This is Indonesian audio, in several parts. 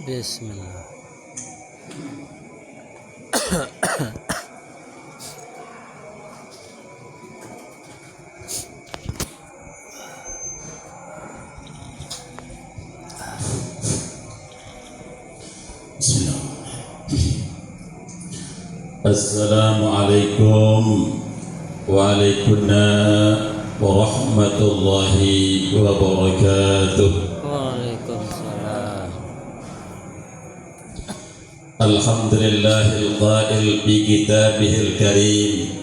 Bismillah. Bismillah. Assalamualaikum warahmatullahi wabarakatuh. Waalaikumsalam. Alhamdulillahil qail bi kitabihil karim.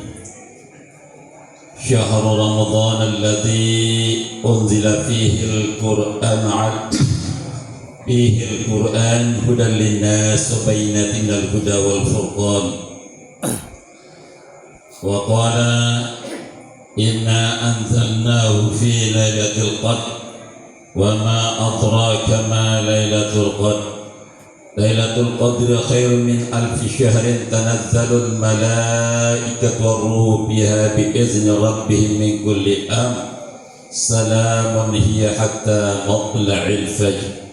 Syahr Ramadan alladzi unzila fihi al-Qur'an فيه القرآن هدى للناس وبينات من الهدى والفرقان وقال إنا أنزلناه في ليلة القدر وما أدراك ما ليلة القدر ليلة القدر خير من 1000 شهر تنزل الملائكة والروح بها بإذن ربهم من كل أمر سلام هي حتى مطلع الفجر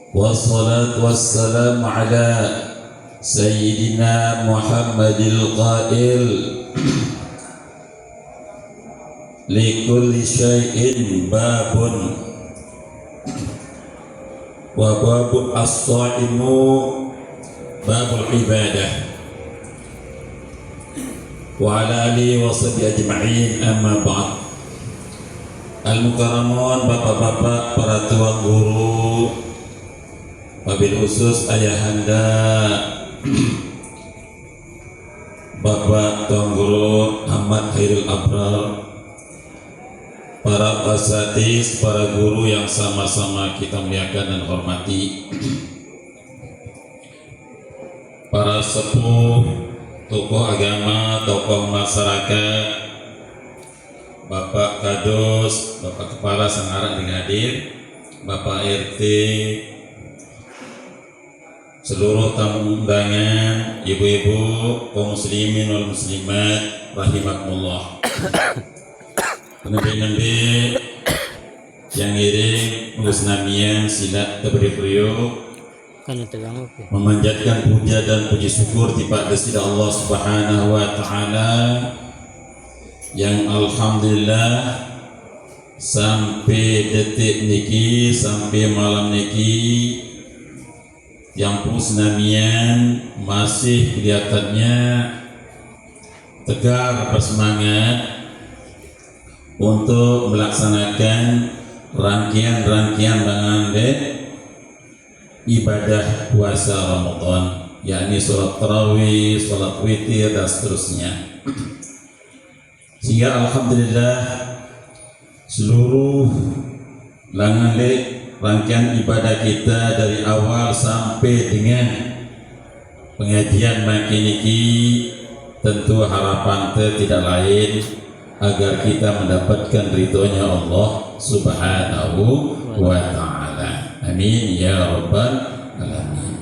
والصلاة والسلام على سيدنا محمد القائل لكل شيء باب وباب الصائم باب العبادة وعلى آله وصحبه أجمعين أما بعد. Al-Mukarramun, bapak-bapak, para tuan guru, wabil khusus ayahanda Bapak Tuan Guru Ahmad Khairul Abrar, para asatidz, para guru yang sama-sama kita muliakan dan hormati, para sepuh, tokoh agama, tokoh masyarakat, Bapak Kadus, Bapak Kepala Sangaran yang hadir, Bapak RT, seluruh tamu undangan, ibu-ibu, kaum muslimin wal muslimat rahimakumullah. Nabi-nabi yang iring mengesnamian silat tabrik riuk, memanjatkan puja dan puji syukur kepada Allah Subhanahu wa taala yang alhamdulillah sampai detik niki, sampai malam niki yang pusnamian masih kelihatannya tegar, bersemangat untuk melaksanakan rangkaian-rangkaian ibadah puasa Ramadan, yakni sholat tarawih, sholat witir dan seterusnya. Sehingga alhamdulillah seluruh rangkaian ibadah kita dari awal sampai dengan pengajian makin ini tentu harapan tidak lain agar kita mendapatkan ridhonya Allah Subhanahu wa ta'ala. Amin ya rabbal alamin.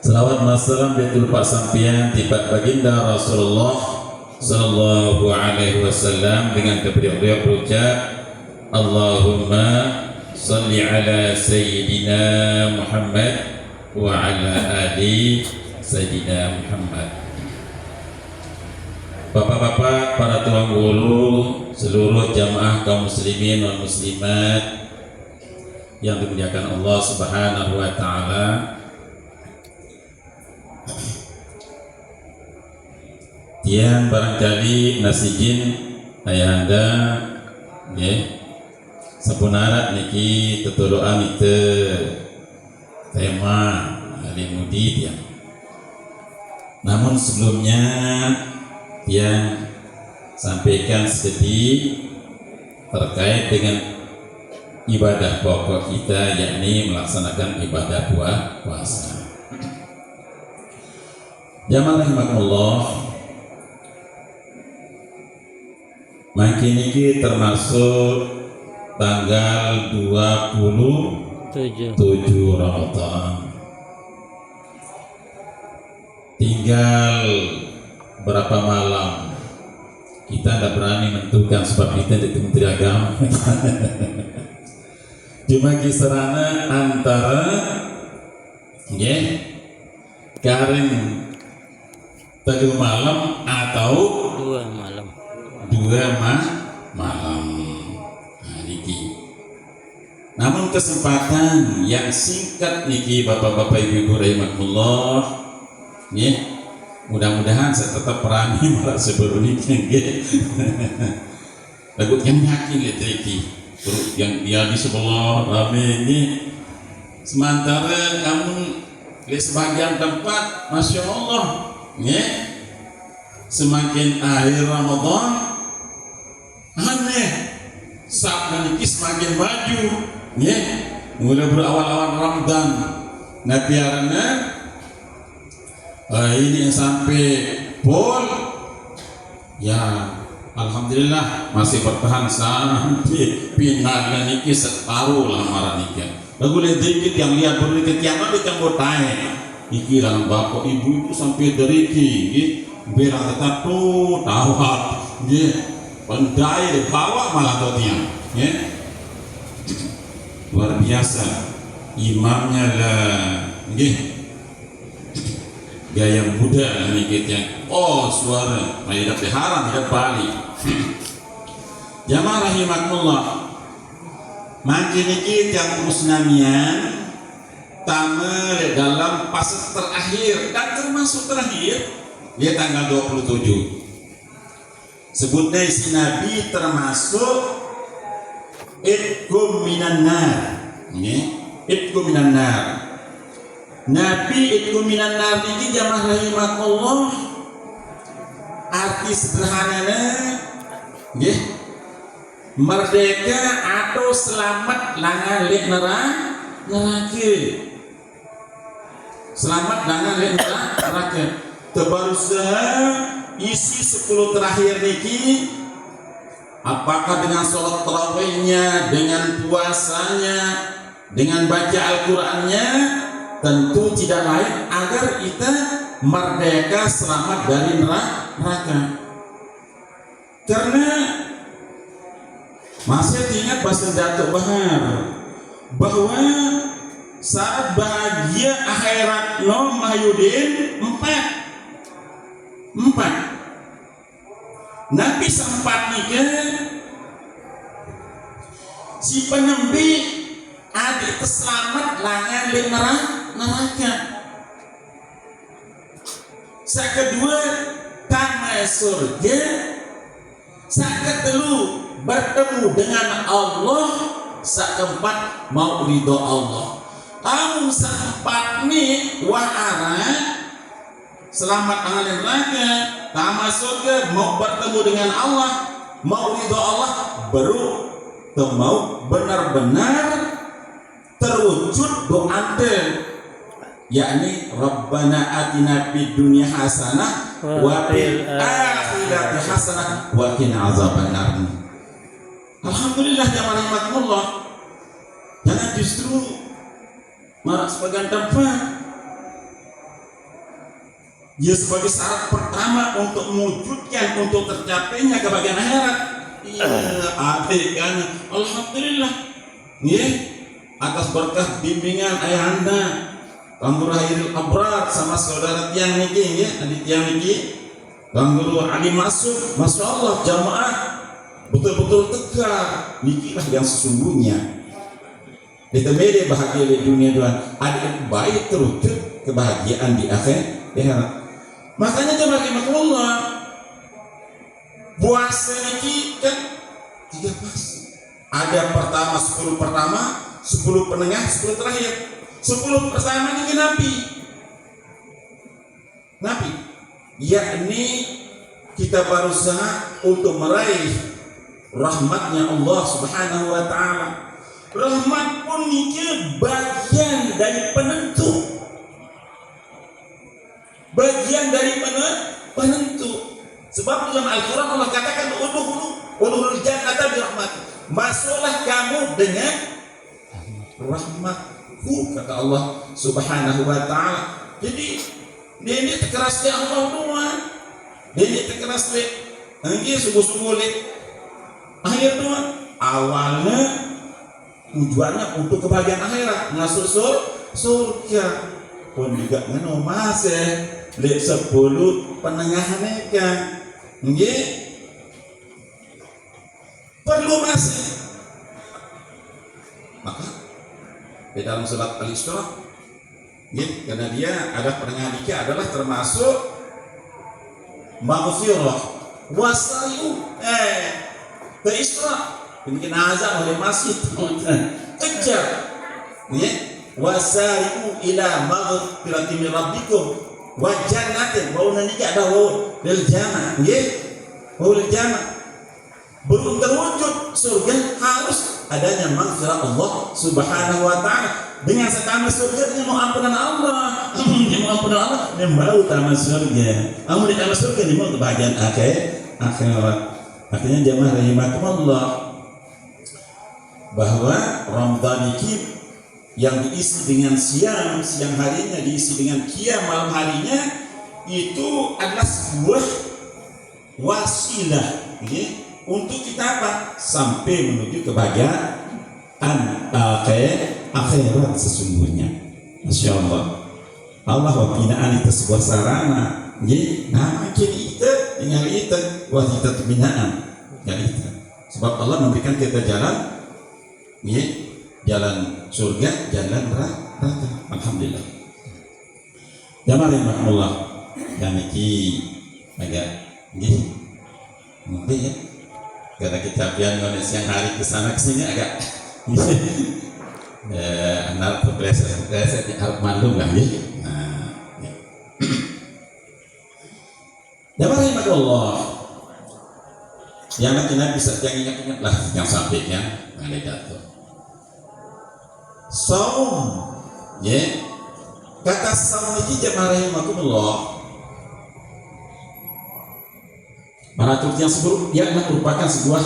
Salawat dan salam betul Pak Sampian tiba baginda Rasulullah sallallahu alaihi wasallam dengan beliau berucap, Allahumma salli ala Sayyidina Muhammad wa ala ali Sayyidina Muhammad. Bapak-bapak, para tuan guru, seluruh jamaah kaum muslimin dan muslimat yang dimuliakan Allah Subhanahu wa taala. Yang barangkali nasijin ayahanda sebenarnya niki tetuluan itu tema alimudi dia. Namun sebelumnya yang sampaikan sedikit terkait dengan ibadah pokok kita, yakni melaksanakan ibadah puasa. Jamaah rahimakumullah, makin ini termasuk tanggal 27 Ramadan. Tinggal berapa malam, kita tidak berani menentukan sebab kita di Menteri Agama. cuma kisarannya antara karen 3 malam atau 2 malam. 2 malam. Nah, niki. Namun kesempatan yang singkat niki bapak-bapak ibu-ibu rahimakumullah, mudah-mudahan saya tetap berani malah sebelum niki. Lagu yang yakin lihat niki, yang dia di sebelah rame ini. Sementara kamu di sebagian tempat, masya Allah, semakin akhir Ramadan, aneh, saat niki semakin maju. Mulai berawal-awal Ramadan, nah biarnya ini yang sampai pol, ya alhamdulillah masih bertahan sampai pindah niki separuh lamaran niki. Lagu dikit yang lihat baru kiamat di campur tae, iki lah bapak ibu itu sampai deriki, berang tetap tuh tawat, pendai dibawa malah tuh tiang, luar biasa imamnya lah gaya muda nikitnya suara tidak haram tidak balik. Jamaah rahimakumullah, makin nikit yang musnamian tamer dalam fase terakhir dan termasuk terakhir dia tanggal 27 sebutnya isi Nabi termasuk itqum minan nar. Itqum minan nar. Nabi itqum minan nar ini jamaah rahimakumullah arti sederhananya merdeka atau selamat langan lek neraka. Selamat langan lek neraka. Tebarusaha isi 10 terakhir niki, apakah dengan sholat tarawihnya, dengan puasanya, dengan baca Al-Qur'annya, tentu tidak lain agar kita merdeka selamat dari neraka. Karena masih ingat bahasa Datuk Bahar bahwa saat bahagia akhirat no Mahyudin 4 Nabi sempat nikah si penembi adik selamat langan di neraka. Sa kedua tanah surga. Sa ketelu bertemu dengan Allah. Sa keempat mau ridho Allah. Kamu sempat nih wa'ara selamat dengan neraka, tamat surga, mau bertemu dengan Allah, mau ridho Allah, baru mau benar-benar terwujud doa yakni Rabbana atina fid dunya hasanah wa fil akhirati hasanah wa qina azabannar. Alhamdulillah jamaah rahimakumullah. Jangan justru marah sebagian tempat ya sebagai syarat pertama untuk mewujudkan, untuk tercapainya kebahagiaan akhirat. Kan alhamdulillah atas berkah bimbingan ayahanda Kang Guru Hairil Abrar sama saudara tiang niki adik tiang niki Kang Guru Ali Masuk, masya Allah jamaah betul-betul tegak nikilah yang sesungguhnya. Ditemede bahagia di dunia Tuhan, adik baik terwujud kebahagiaan di akhirat. Makanya jemaah rahimakumullah, puasa ini kan 3 fase. Ada pertama 10 pertama, 10 penengah, 10 terakhir. 10 pertama ini Nabi, yakni kita berusaha untuk meraih rahmatnya Allah Subhanahu wa Ta'ala. Rahmat pun ini bagian dari penentu. Bagian dari penentu. Sebab dalam Al-Quran Allah katakan udkhulul jannata bi rahmati. Masuklah kamu dengan rahmatku, kata Allah Subhanahu wa Ta'ala. Jadi dia terkeras di Allah doa. Dia terkeras di sungguh-sungguh akhir doa. Awalnya tujuannya untuk kebahagiaan akhirat, masuk surga. Pun juga ngano masih lek 10 penengah neka nggih perlu masih. Maka di dalam surat Al-Isra nggih, karena dia ada penengah neka adalah termasuk maghfirah wasayu ke Isra. Ini kena azab oleh masjid kejar ya, wasari'u ila maghfiratin min rabbikum wa jannatin, bau nanti ada bau lil jannah ya, bau lil jannah. Belum terwujud surga harus adanya maghfirah Allah subhanahu wa ta'ala. Dengan setambah surga dengan mau ampunan Allah, mau ampunan Allah dan baru tamat surga. Amun ditambah surga ini mau kebahagiaan akhirat. Artinya jamaah rahimakumullah, bahwa Ramadan ini yang diisi dengan siang harinya diisi dengan qiyam malam harinya itu adalah sebuah wasilah ya, untuk kita apa? Sampai menuju kebahagiaan akhirat sesungguhnya. Masya Allah. Allah wa binaan itu sebuah sarana ya, nama kita dengan itu wasilah binaan ya itu. Sebab Allah memberikan kita jalan ya, jalan surga, jalan neraka. Alhamdulillah. Jamaah rahimahullah, yang iki agak nggih ngombe ya. Karena kita pian ngone siang hari ke sana ke sini agak anak terpleset di harap malu lah ya. Nah, ya. Jamaah rahimahullah, yang nanti bisa jangan ingat-ingat lah yang sampainya ada jatuh. Saum, ya, kata saum ini jemaah rahimakumullah, maratul yang sebelum dia merupakan sebuah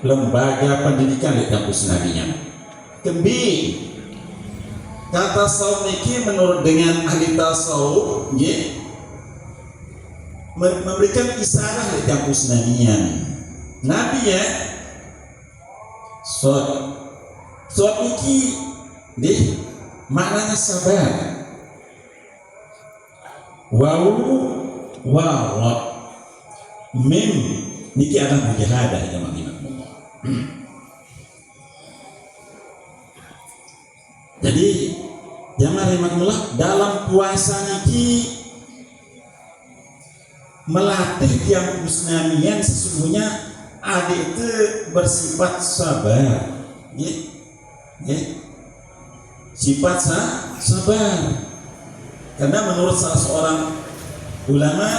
lembaga pendidikan di kampus nabinya. Kembi, kata saum ini menurut dengan ahli tasawuf, ya, memberikan isyarat di kampus nabinya. Nabi ya, soal ini di maknanya sabar. Waw mim niki adalah mujahadah ya maksudnya. Jadi jamaah rahimakumullah, dalam puasa niki melatih yang musnamian sesungguhnya adik itu bersifat sabar ya. Sifat sabar, karena menurut salah seorang ulama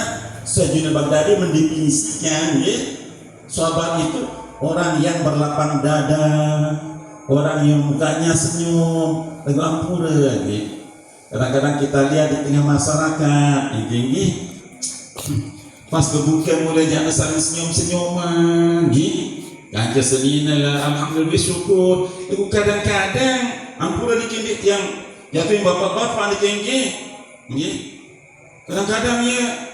Syekh Baghdadi mendefinisikan ya, sabar itu orang yang berlapang dada, orang yang mukanya senyum, lagu ampura ya. Kadang-kadang kita lihat di tengah masyarakat ini pas kebuka mulai jangan saling senyum-senyuman gitu. Ganja senina lah, alhamdulillah syukur. Itu kadang-kadang ampura dikindit yang jatuhin bapak-bapak dikengge. Kadang-kadang ya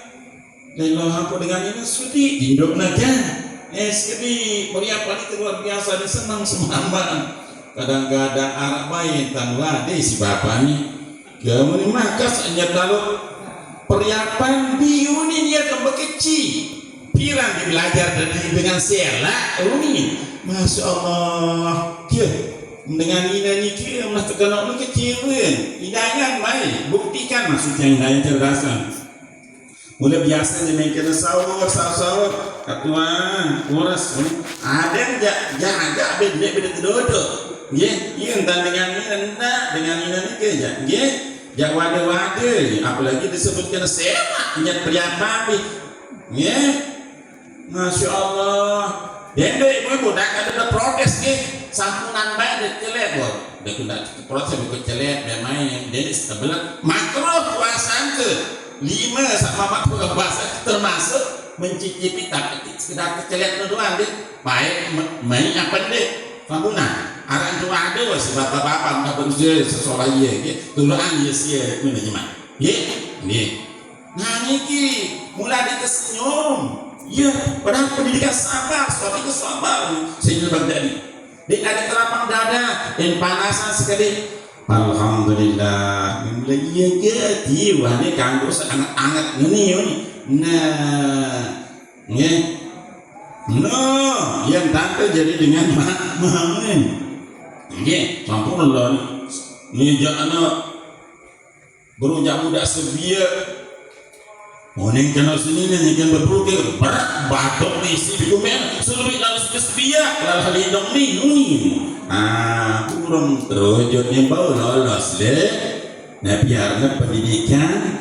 Allah aku dengan ini sudi hidup naga. Sekali meriah paling luar biasa, dia senang semamban. Kadang-kadang arak main tanwa deh si bapak ni. Kemudian makas hanya kalau persiapan biuni dia tambah kecil. Pirang dia belajar dengan sela ini, masya Allah dia dengan ini dia masih terkenal kecilin hidayah baik, buktikan maksudnya hidayah cerdasan. Mulai biasa dia main kena sahur katuan kuras ada yang jaga beda duduk ya entah dengan ini kerja ya jak wadah apalagi disebutkan sewa ingat priapapi ya. Masya Allah, dia ibu-ibu dah ada protes ke sampunan baik dia celet bor, dia tidak protes ikut celet, dia main, dia sebelah makruh puasa ke 5 sama makruh puasa termasuk mencicipi tapi sekedar kecelet doang deh, baik main apa deh, sampunan, arah itu ada was bapak-bapak nggak berusia seseorang ya, tulaan ya sih mana gimana, ye, nah niki mulai ditersenyum. Ya, padahal pendidikan sabar, suatu itu sabar. Sehingga Baghdadi di ada lapang dada dan panasan sekali. Alhamdulillah, mulai jadi wah ini kanggo sangat-sangat ini. Nah, no, yang tante jadi dengan mahamin. Sampun lah ni jangan berujak muda sebia. Morning kena sini ni kan berpuluh berat batok ni si bikumen seluruh lalu sebia lalu hidung ni. Kurang terujudnya bau lolos deh. Nah biarnya pendidikan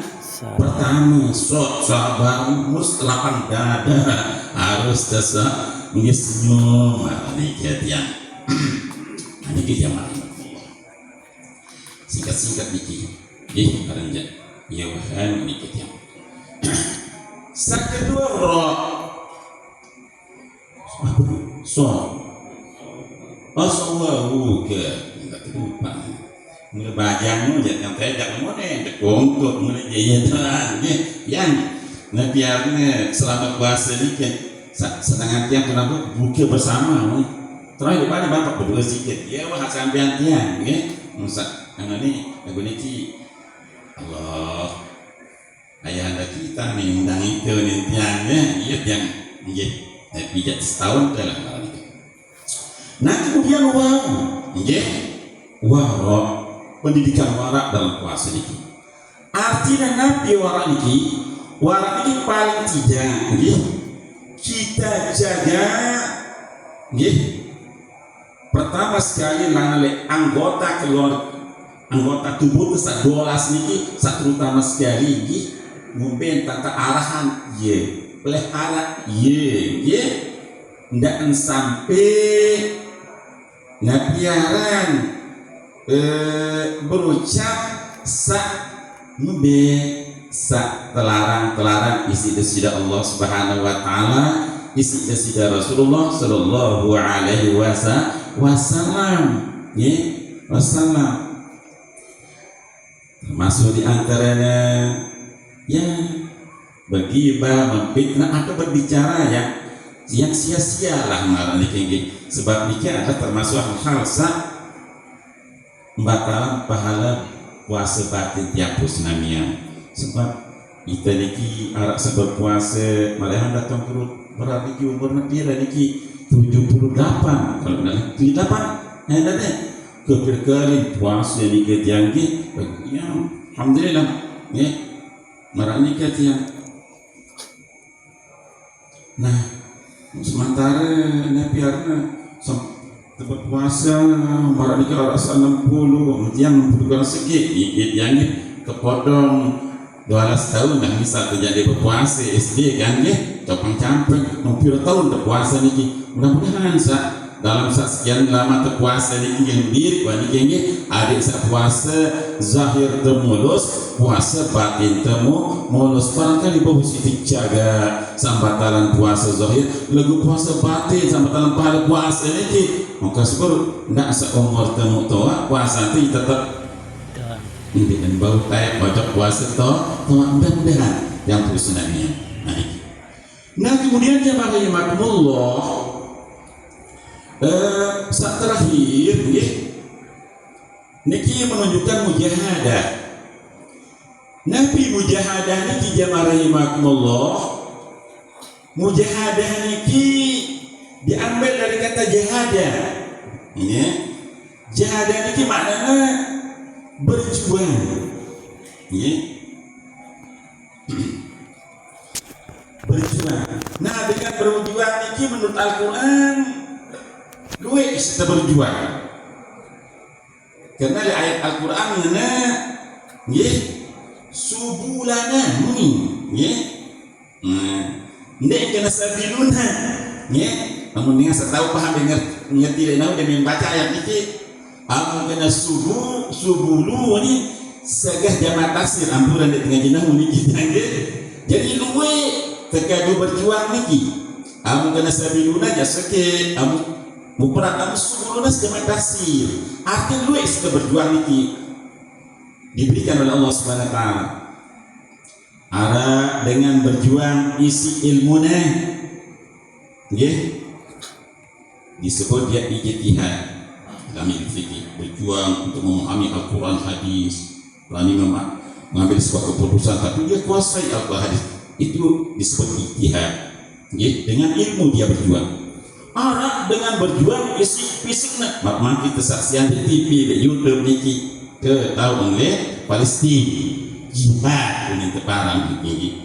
pertama sabar mus lapang dada harus desa senyum ini ketian ini kita mari singkat dikit karena ya bahan ini ketian. Sak kedua ke enggak lupa ngebajang yang tidak mana untuk menjadi yang biarnya selama puasa ini kan sedangkan tiang kenapa buka bersama terakhir pada bapak berdua sikit ya wah sampean tiang musa ini lagu ini Allah ayah anda kita nih undang itu nih tiangnya iya tiang bijak setahun dalam hal itu. Nah kemudian pendidikan warak dalam puasa ini. Artinya nabi warak ini paling tidak kita jaga pertama sekali oleh anggota tubuh sak dolas niki sak terutama sekali mungkin tata arahan pelihara ndak sampai nabiaran berucap telarang isi desida Allah Subhanahu wa taala isi desida Rasulullah sallallahu alaihi wasallam termasuk di antaranya bergibah, memfitnah atau berbicara yang sia-sia lah marane kengge sebab niki ada termasuk hal batalan pahala puasa batin tiap pusnamian sebab kita niki arak sebab puasa malahan datang turut berarti umurnya pira niki 78 kalau nak 78 ada deh kepirkalin puasa niki tiangki ya alhamdulillah marah niki tiang nah sementara biarnya tempat puasa marah ni kalau rasa 60 yang bukan sedikit yang kepotong 12 tahun dah bisa terjadi berpuasa SD kan topang campur hampir tahun berpuasa ni mudah-mudahan dalam sekian lama terpuasa ni yang diri ini adik puasa zahir temulus puasa batin temu mulus barangkali bahu siti jaga sambatalan puasa zahir lagu puasa batin sambatalan pahala puasa ini maka syukur tidak seumur temu toa puasa itu tetap ini dan bau kayak bocok puasa toa mudah-mudahan yang terus namanya nah kemudian jemaah rahimakumullah saat terakhir niki menunjukkan mujahadah Nabi mujahadah niki jamaah rahimakumullah mujahadah niki diambil dari kata jahadah jahadah niki maknanya berjuang berjuang nah dengan berjuang niki menurut Al-Quran luwih kita berjuang karena di ayat Al-Quran subulana ndek kena sabiluna namun dengan saya tahu paham dengar ngerti lain dan membaca ayat ini amun kena subulu ni segah jamaah tafsir ampuran di tengah jenah niki jadi luwe terkadu berjuang niki amun kena sabiluna jasake amun muperat kamu subuluna jamaah tafsir artinya luwe sudah berjuang niki diberikan oleh Allah Subhanahu wa taala ada dengan berjuang isi ilmunya disebut dia ijtihad dalam fikih, berjuang untuk memahami Al-Quran, hadis, berani mengambil sebuah keputusan tapi dia kuasai Al-Quran, hadis, itu disebut ijtihad. Dengan ilmu dia berjuang. Arab dengan berjuang fisik mak kita saksian di TV, di YouTube, di ke tahu oleh Palestina jihad dengan teparang tinggi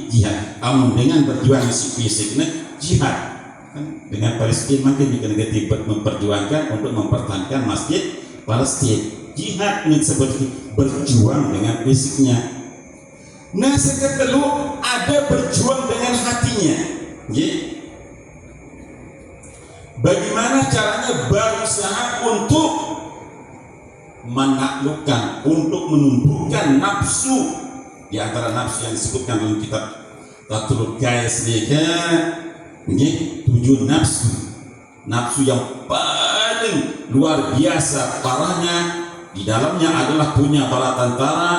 jihad. Kamu dengan berjuang fisik jihad kan dengan Palestina makin negatif memperjuangkan untuk mempertahankan masjid Palestina. Jihad ini seperti berjuang dengan fisiknya. Nah sekedelu ada berjuang dengan hatinya. Bagaimana caranya berusaha untuk menaklukkan, untuk menumbuhkan nafsu. Di antara nafsu yang disebutkan dalam kitab Tatrul Qais ini 7 nafsu yang paling luar biasa parahnya. Di dalamnya adalah punya bala tentara,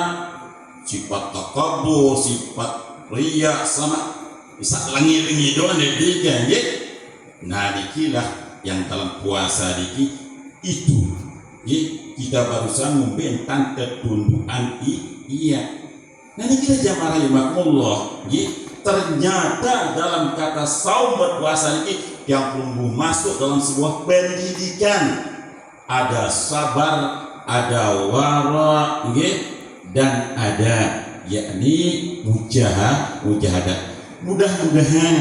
sifat takabur, sifat riya, sama bisa lengi-lengi doang dia. Nah dikilah yang dalam puasa itu kita barusan membentang ketundukan iya. Nah ini kita jamaah rahimakumullah, ternyata dalam kata saum berpuasa ini yang perlu masuk dalam sebuah pendidikan. Ada sabar, ada wara, dan ada yakni mujahadah. Mudah-mudahan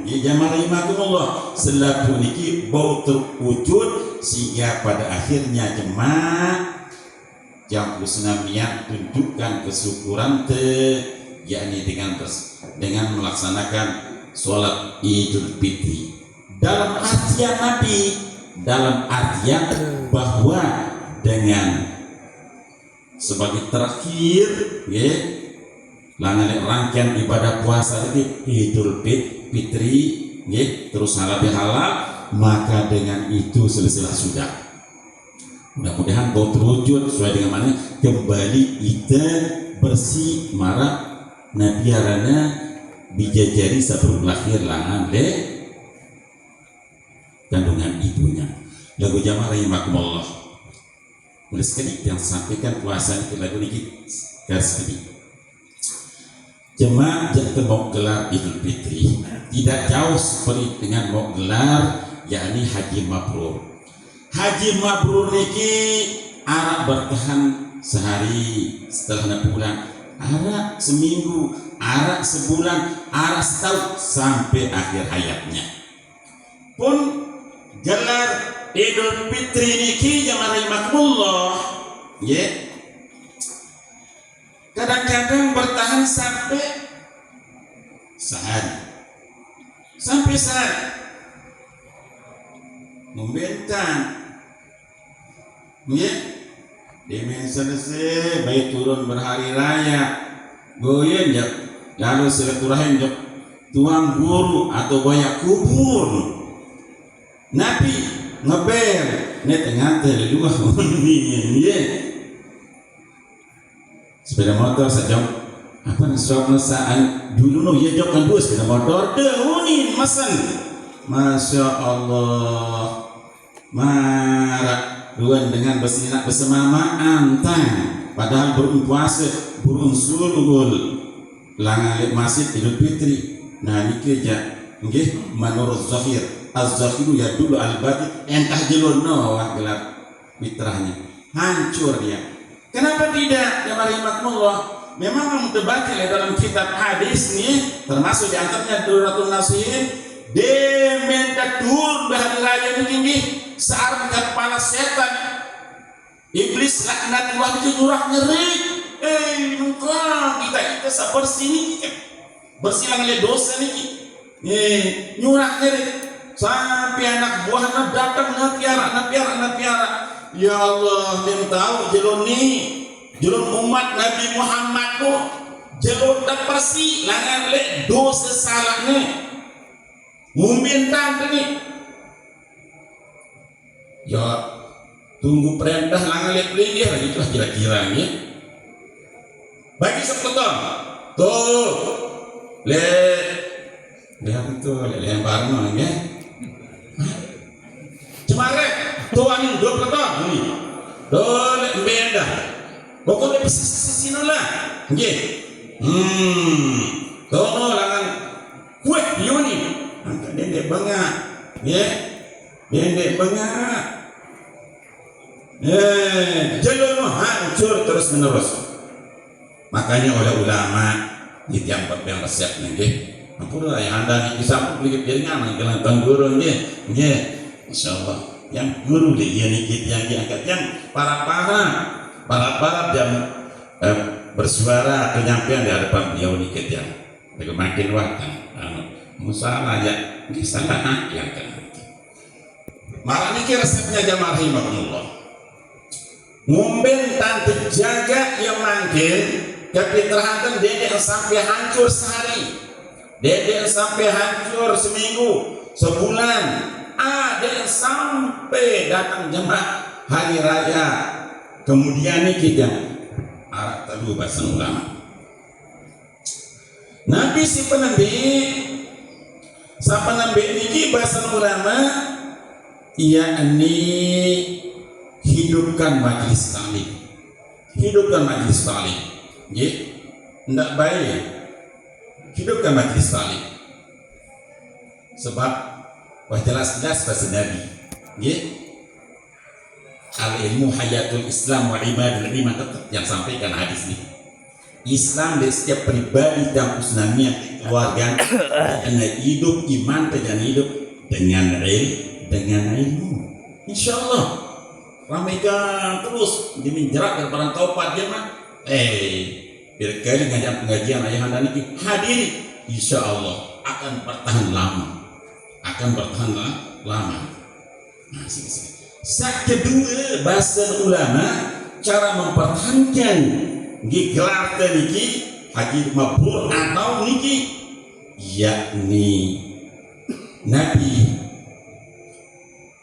ya jamaah rahimakumullah selaku niki bau terwujud sehingga pada akhirnya jemaah yang niat tunjukkan kesyukuran yakni dengan melaksanakan sholat Idul Fitri dalam artian Nabi, dalam artian bahwa dengan sebagai terakhir rangkaian ibadah puasa ini Idul Fitri terus lebih halal, maka dengan itu selesai sudah. Mudah-mudahan kau terwujud sesuai dengan mana kembali kita bersih marah nabiarana bijajari sebelum lahir langan kandungan ibunya. Lagu jamaah rahimakumullah, boleh sekali yang sampaikan puasa itu lagu ini garis sedikit. Jemaah yang mau gelar Idul Fitri tidak jauh seperti dengan mau gelar yakni Haji Mabrur. Haji Mabrur niki arak bertahan sehari, setelah pulang arak seminggu, arak sebulan, arak setahun sampai akhir hayatnya. Pun gelar Idul Fitri niki jamaah rahimakumullah kadang-kadang bertahan sampai sehari, membentang demen selesai baik turun berhari raya goyen lalu silaturahim tuang guru atau banyak kubur Nabi ngebel tengah terluah sepeda motor saja apa nasuap nasaan dulu jokkan dua sepeda motor dehunin mesen Masya Allah marah duan dengan bersinak bersemama antang padahal burung puasa burung sulul langan masjid Idul Fitri. Nah ini kerja menurut Zahir az-Zahiru ya dulu al-batin entah jelono gelar fitrahnya hancur dia. Kenapa tidak? Ya marimatullah. Memang debatnya dalam kitab hadis nih, termasuk di antaranya Duratul Nasihin, demen katur bahari raya ini searah kepala setan. Iblis laknatullah itu nyurah ngerik. Nungkrang kita bersih nih, bersih oleh dosa nih. Nyurah ngerik sampai anak buahnya datang napiara. Ya Allah, dia tahu jelon umat Nabi Muhammad tuh jelon tak bersih langan le dosa salahnya mumbintang nih. Ya tunggu perintah langan le pelihir itulah kira-kira nih. Bagi sepeton tuh lihat itu yang bareng ya. Cemare tuan 20 tahun ini. Dole beda. Pokoknya bisa sesinola. Nggih. Tono langan kue yoni. Angka dendek bengak. Nggih. Dendek bengak. Jalur hancur terus menerus. Makanya oleh ulama di tiang yang resep nggih. Ampun yang anda ni kisah beli piringan dengan tuan guru nggih. Nggih. Insyaallah yang guru dia nikit yang diangkat yang para yang bersuara penyampaian di hadapan beliau nikit yang makin waktu musalah aja salah yang kan malah niki resepnya jamaah rahimahullah ngomben tante jaga yang manggil tapi terhantam dedek sampai hancur sehari, dedek sampai hancur seminggu, sebulan, ada yang sampai datang jemaah hari raya. Kemudian ini kita arak telu bahasa ulama. Nabi si penambi niki bahasa ulama yakni hidupkan majlis taklim. Hidupkan majlis taklim. Nggih, ndak baik. Hidupkan majlis taklim. Sebab wah jelas-jelas bahasa Nabi. Nggih. Al-ilmu hayatul Islam wa ibadul iman, tetap yang sampaikan hadis ini. Islam di setiap pribadi dan usnamiyah keluarga karena hidup iman dan hidup dengan ilmu. Insyaallah ramaikan terus dimenjerak dan barang taubat dia mah berkali ngajak pengajian ayah anda niki hadiri, insyaallah akan bertahan lama. Nah, sak kedua bahasa ulama cara mempertahankan gelar niki haji mabrur atau niki yakni Nabi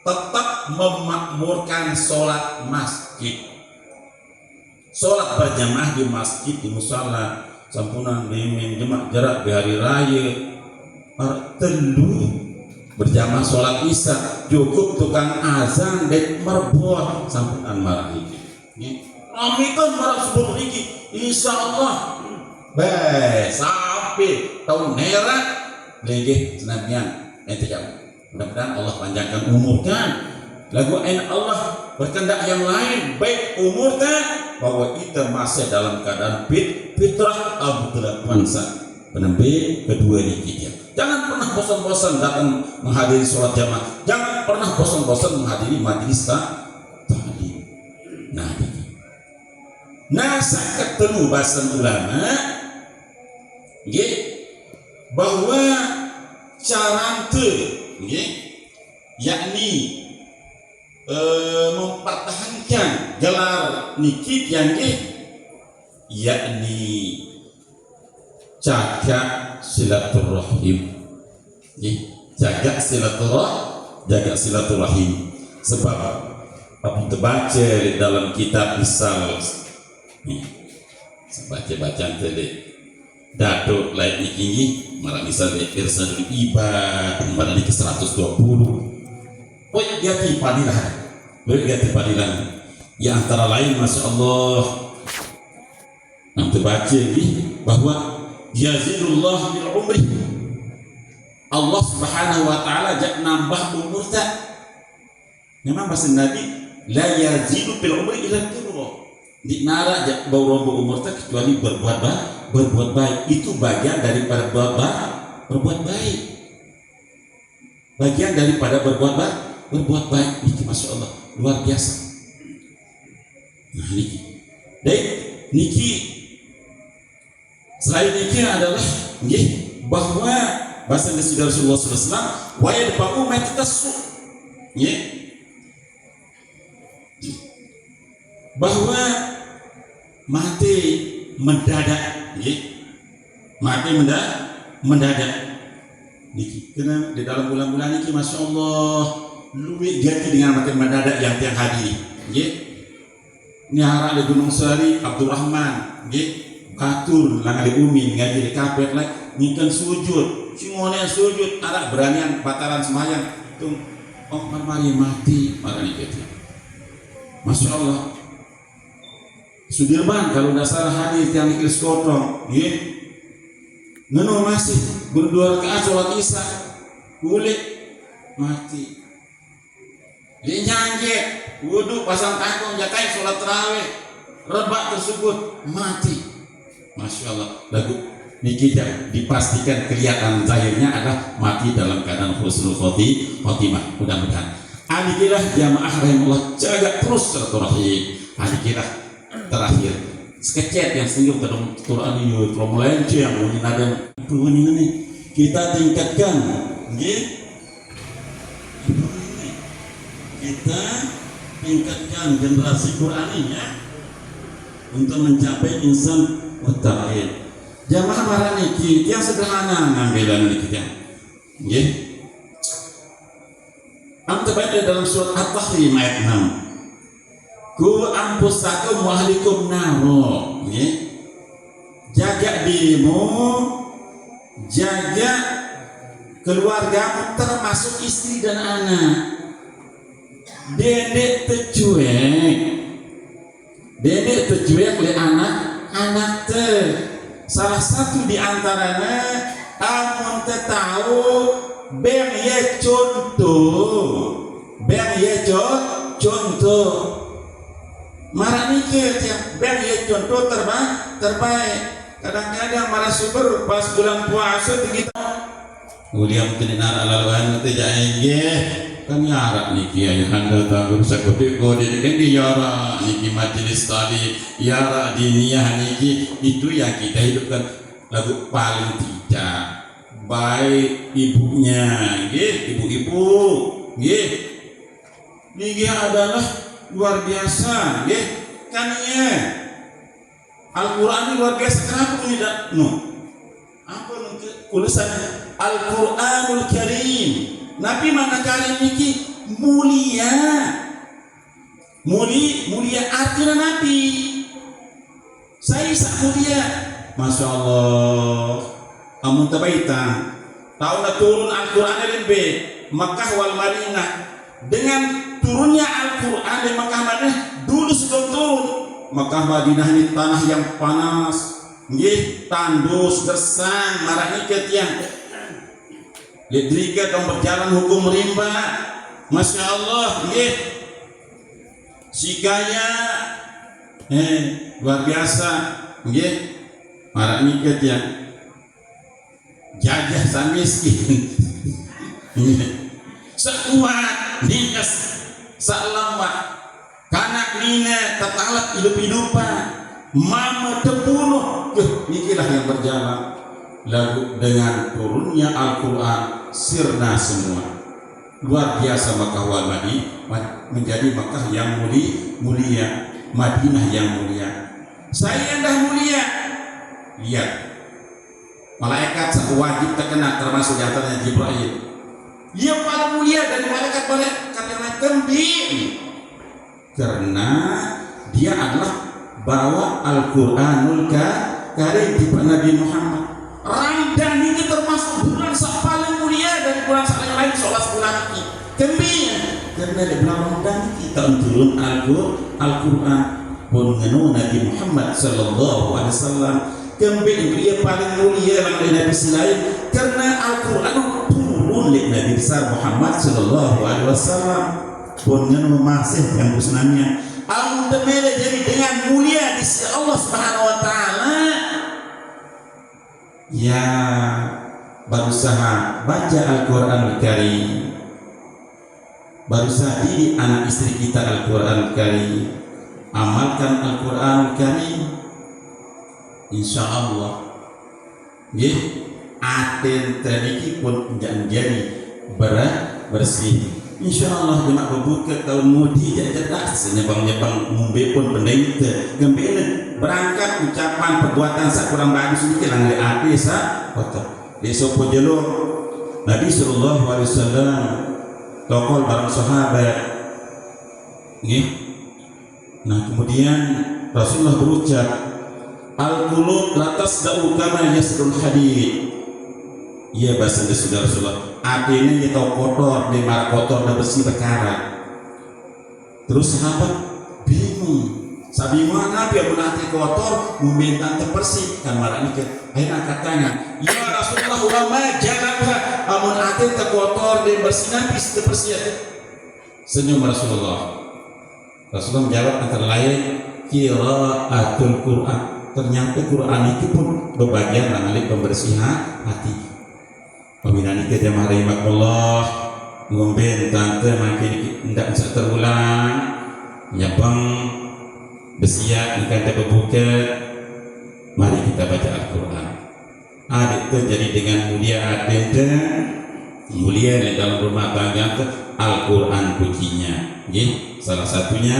tetap memakmurkan sholat masjid, sholat berjamaah di masjid di musala sampunan mimin jemaah jarak di hari raya telu berjamaah sholat isya cukup tukang azan dek merbuat sampunan marah ini ramikan marah sebut ini insyaallah sampai tahun nerak lagi senamian nanti jauh. Mudah-mudahan Allah panjangkan umurnya. Lagu Allah berkendak yang lain baik umurnya bahwa kita masih dalam keadaan fitrah Abdullah Mansa penembe kedua ini kita. Jangan pernah bosan-bosan datang menghadiri sholat jamaah. Jangan pernah bosan-bosan menghadiri majelis taklim. Nah, sakat telu bahasa ulama, bahwa carante, yakni mempertahankan gelar nikit yang yakni jaga silaturahim, jaga silaturahim. Sebab apa terbaca di dalam kitab misal, baca-bacaan tadi datuk lain ini malah misalnya irsadul ibad malah di 120. Oh ya padilan ya antara lain masya Allah nanti baca ini bahwa yazidullah bil umri, Allah subhanahu wa ta'ala jak nambah umur tak. Memang bahasa Nabi la yazidu bil umri ila turwa, di nara jak bau umur tak kecuali berbuat baik. Itu bagian daripada berbuat baik, bagian daripada berbuat baik. Ini masya Allah luar biasa. Nah niki selain niki adalah bahwa bahasa Nabi Rasulullah SAW wa yadfa'u ma tatassu, bahwa mati mendadak, mendadak niki kena di dalam bulan-bulan niki masya Allah luwih ganti dengan mati mendadak yang tiang hadiri. Ini harap di Gunung Sari Abdurrahman katur langan di Umin ngaji di kapet lah nyikan sujud singone sujud arah beranian bataran semayang tung mari mati marani kita. Masya Allah. Sudirman kalau tidak salah hadis yang dikis kotong, ngeno masih berdua rakaat sholat isya, kulit mati. Dia nyanyi, wudhu pasang kangkung jakai sholat tarawih, rebak tersebut mati. Masya Allah. Lagu niki dipastikan kelihatan zahirnya adalah mati dalam keadaan husnul khotimah. Mudah-mudahan. Adikilah jamaah rahimullah jaga terus silaturahim. Adikilah terakhir skecet yang senyum ke dalam Quran ini kalau melenceng yang bunyi nada ini kita tingkatkan kita tingkatkan generasi Quran ini ya untuk mencapai insan muttaqin. Jamaah marah niki yang sederhana ngambilan niki ya nggih am terbaca dalam surat At-Tahrim ayat 6. Ku ampusakum wa ahlikum naro, jaga dirimu, jaga keluargamu termasuk istri dan anak. Dedek tercuek le anak te. Salah satu di antaranya amun tahu ben ye contoh marah nikah yang ben ya contoh terbaik. Kadang-kadang marah super pas bulan puasa kita udah mungkin nara laluan itu jahit kan yarak niki ayah anda tahu sakuti kode kan yara niki majelis tadi yara diniyah niki itu yang kita hidupkan lagu paling tidak baik ibunya ibu-ibu niki adalah luar biasa, kan ya. Al-Quran ini luar biasa. Kenapa tidak? Apa tulisannya? Al-Quranul Karim. Nabi mana karim ini mulia, mulia artinya Nabi. Saya mulia, Masya Allah. Amun tabaita. Tahu turun Al-Quran lebih Makkah wal Madinah dengan turunnya Al-Quran di Makkah Madinah dulu sebelum turun Makkah Madinah ini tanah yang panas tandus gersang marahnya ketiang lidrika dong berjalan hukum rimba Masya Allah si gaya luar biasa marahnya ketiang jajah sang miskin sekuat ningas salama kanak nina tatalat hidup-hidupan mama terbunuh inilah yang berjalan lalu dengan turunnya Al-Quran sirna semua luar biasa Makkah wal Madinah menjadi Makkah yang mulia Madinah yang mulia saya dah mulia lihat malaikat satu wajib terkena termasuk di antaranya Jibril dia paling mulia dari malaikat yang kambing karena dia adalah bawa Al-Quranul Karim di Nabi Muhammad. Ramadan ini termasuk bulan paling mulia dari bulan yang lain 11 bulan ini. Kambing karena di bulan Ramadan kita turun Al-Quran pun ngenu Nabi Muhammad sallallahu alaihi wasallam kambing dia paling mulia dari Nabi selain karena Al-Quran oleh Nabi besar Muhammad sallallahu alaihi wasallam pun masih yang musnahnya amun temele jadi dengan mulia di sisi Allah Subhanahu wa taala ya berusaha baca Al-Qur'anul Karim berusaha didik anak istri kita Al-Qur'anul Karim amalkan Al-Qur'anul Karim insyaallah aten tadi pun jadi bersih insyaallah jemaah berbuka tahun mudi cerdas nyebang mumbe pun pendeta gembira berangkat ucapan perbuatan sak kurang bagus sedikit lang di hati sa foto besok pojelo Nabi sallallahu alaihi wasallam tokol barang sahabat nah kemudian Rasulullah berucap al-qulub la tasda'u kama yasdul hadid Iya bahasa Rasulullah. Artinya kita kotor, memang kotor dan bersih perkara. Terus sahabat bingung. Sabi mana dia menanti kotor, meminta terbersih. Kan marah ini ke. Akhirnya katanya, ya Rasulullah ulama jangan amun hati terkotor dan bersih nanti terbersih. Senyum Rasulullah. Rasulullah menjawab antara lain, qiraatul Quran. Ternyata Quran itu pun berbagian dari pembersih hati. Pembinaan itu dia rahimahullah ngomben tante makin tidak bisa terulang nyabang bersiap engkau tak berbuka. Mari kita baca Al-Quran. Adik itu jadi dengan mulia adik mulia di dalam rumah tangga Al-Quran kuncinya. Salah satunya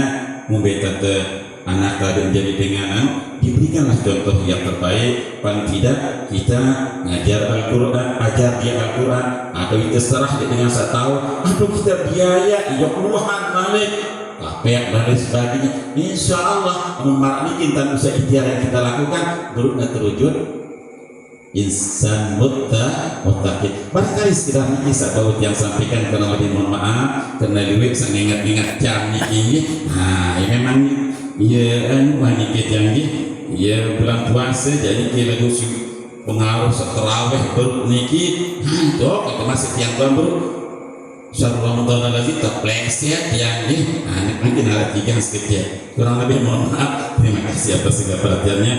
ngomben tante anak tadi menjadi dengan diberikanlah contoh yang terbaik. Paling tidak kita ngajar Al-Quran, ajar dia Al-Quran, atau kita serah dia dengan saya tahu, atau kita biaya ya puluhan balik kapek dan lain sebagainya. Insya Allah memarani kita usaha ikhtiar yang kita lakukan berubah terwujud insan muttaqin. Barangkali sekedar ini sahabat yang sampaikan karena lebih mohon maaf karena lebih saya ingat-ingat jam ini. Nah ini memang ya wanita yang ya bulan puasa jadi kita lagu pengaruh seterawih berniki itu kita masih tiang baru Syahrul Ramadan lagi terpleset yang ini mungkin ada 3 sedikit kurang lebih mohon maaf. Terima kasih atas segala perhatiannya.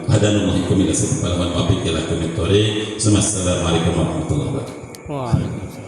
Ada numahikum ila sifat wal wabiqil akum. Assalamualaikum warahmatullahi wabarakatuh. Waalaikumsalam.